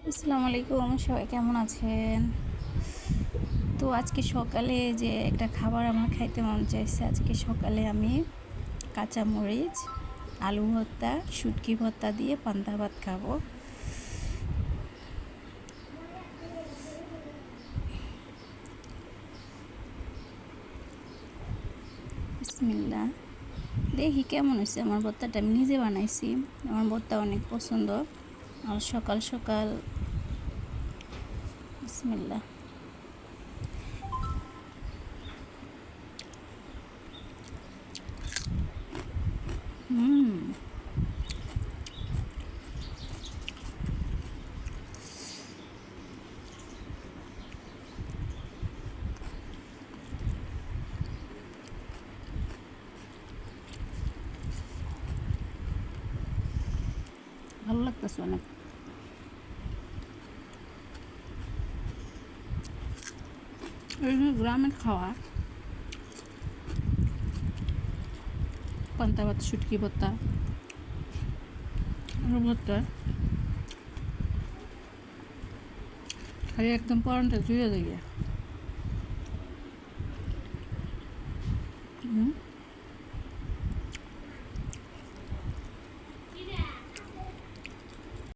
আসসালামু আলাইকুম, সবাই কেমন আছেন? তো আজকে সকালে যে একটা খাবার আমার খাইতে মন চাইছে। আজকে সকালে আমি কাঁচামরিচ, আলু ভর্তা, শুটকি ভর্তা দিয়ে পান্তা ভাত খাবো। বিসমিল্লাহ। দেখি কেমন হয়েছে আমার ভর্তাটা। আমি নিজে বানাইছি, আমার ভর্তা অনেক পছন্দ। আর সকাল সকাল বিসমিল্লাহ। হুম, ভালো লাগতেছে অনেক। এই যে গ্রামের খাওয়া পান্তা ভাত, শুটকি ভর্তা, আলু ভর্তা খালি একদম পরনটা জুড়ে দিয়ে। হুম।